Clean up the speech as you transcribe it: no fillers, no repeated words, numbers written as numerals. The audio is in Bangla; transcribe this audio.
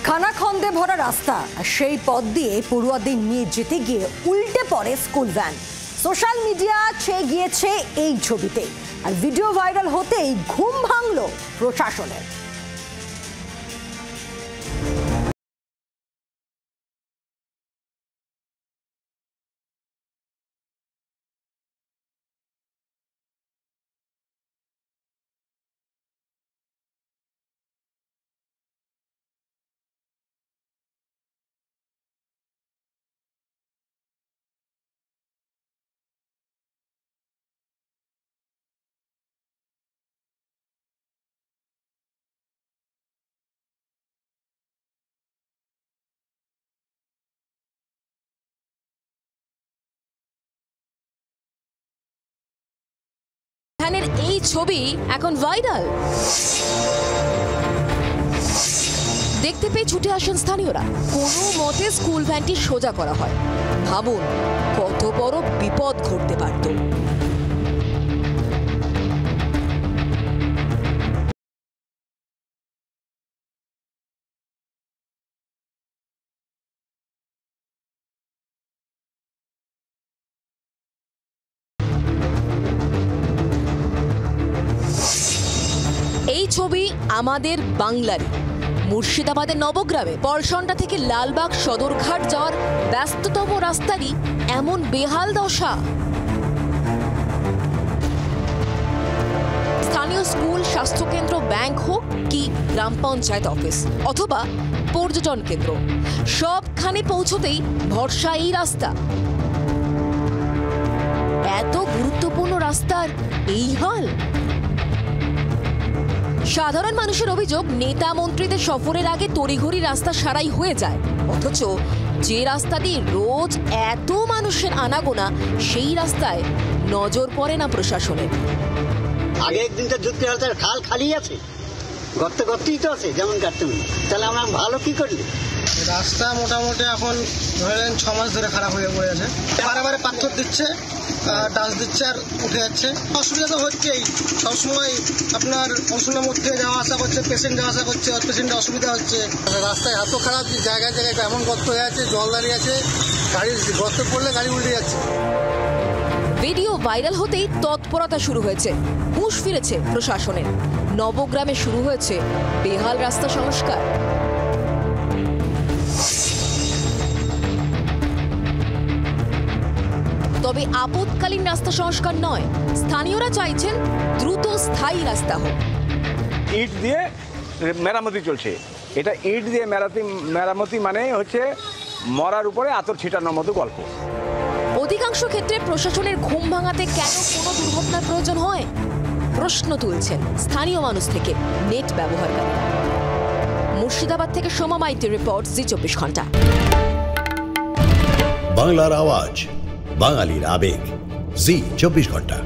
খানাখন্দে ভরা রাস্তা, সেই পথ দিয়ে পড়ুয়াদের নিয়ে যেতে গিয়ে উল্টে পড়ে স্কুল ভ্যান। সোশ্যাল মিডিয়া ছেয়ে গিয়েছে এই ছবিতে, আর ভিডিও ভাইরাল হতেই ঘুম ভাঙল প্রশাসনের। এই ছবি এখন ভাইরাল। দেখতে পেয়ে ছুটে আসেন স্থানীয়রা। কোনো মতে স্কুল ভ্যানটি সোজা করা হয়। ভাবুন কত বড় বিপদ ঘটতে পারত। এই ছবি আমাদের বাংলারই। মুর্শিদাবাদের নবগ্রামে পরশন্ডা থেকে লালবাগ সদরঘাট যাওয়ার ব্যস্ততম রাস্তারই এমন বেহাল দশা। স্থানীয় স্কুল, স্বাস্থ্যকেন্দ্র, ব্যাংক হোক কি গ্রাম পঞ্চায়েত অফিস অথবা পর্যটন কেন্দ্র, সবখানে পৌঁছতেই ভরসা এই রাস্তা। এত গুরুত্বপূর্ণ রাস্তার এই হাল। সাধারণ মানুষের অভিযোগ, নেতা মন্ত্রীদের সফরের আগে তড়িঘড়ি রাস্তা সারাই হয়ে যায়, অথচ যে রাস্তা দিয়ে রোজ এত মানুষের আনাগোনা সেই রাস্তায় নজর পড়ে না প্রশাসনের। আগে একদিনটা যুদ্ধ হচ্ছে, খাল খালি আছে, গর্তে গর্তেই তো আছে, যেমন কাটতে তাহলে আমরা ভালো কি করলি? রাস্তা মোটামুটি এখন ধরেন 6 মাস ধরে খারাপ হয়ে পড়ে আছে। বারে পাথর দিচ্ছে, ডাস্ট দিচ্ছে আর উঠে যাচ্ছে। অসুবিধা তো হচ্ছেই, সবসময় আপনার অসুবিধার মধ্যে যাওয়া আসা করছে, পেশেন্ট যাওয়া আসা করছে, আর পেশেন্টের অসুবিধা হচ্ছে। রাস্তায় এত খারাপ, জায়গায় জায়গায় এমন গর্ত হয়ে আছে, জল দাঁড়িয়ে আছে, গাড়ি গর্তে পড়লে গাড়ি উল্টে যাচ্ছে। ভিডিও ভাইরাল হতেই তৎপরতা শুরু হয়েছে, হুঁশ ফিরেছে প্রশাসনের। নবগ্রামে শুরু হয়েছে বেহাল রাস্তা সংস্কার। তবে আপৎকালীন রাস্তা সংস্কার নয়, স্থানীয়রা চাইছেন দ্রুত স্থায়ী রাস্তা হোক। ইট দিয়ে মেরামতি চলছে। এটা ইট দিয়ে মেরামতি মানে হচ্ছে মরার উপরে আতর ছিটানোর মতো গল্প। অধিকাংশ ক্ষেত্রে প্রশাসনের ঘুম ভাঙাতে কেন কোনো দুর্ঘটনার প্রয়োজন হয়, প্রশ্ন তুলছেন স্থানীয় মানুষ থেকে নেট ব্যবহারকারীরা। মুর্শিদাবাদ থেকে সোমা মাইতির রিপোর্ট, জি 24 ঘন্টা। বাংলার আওয়াজ, বাঙালির আবেগ, জি 24 ঘন্টা।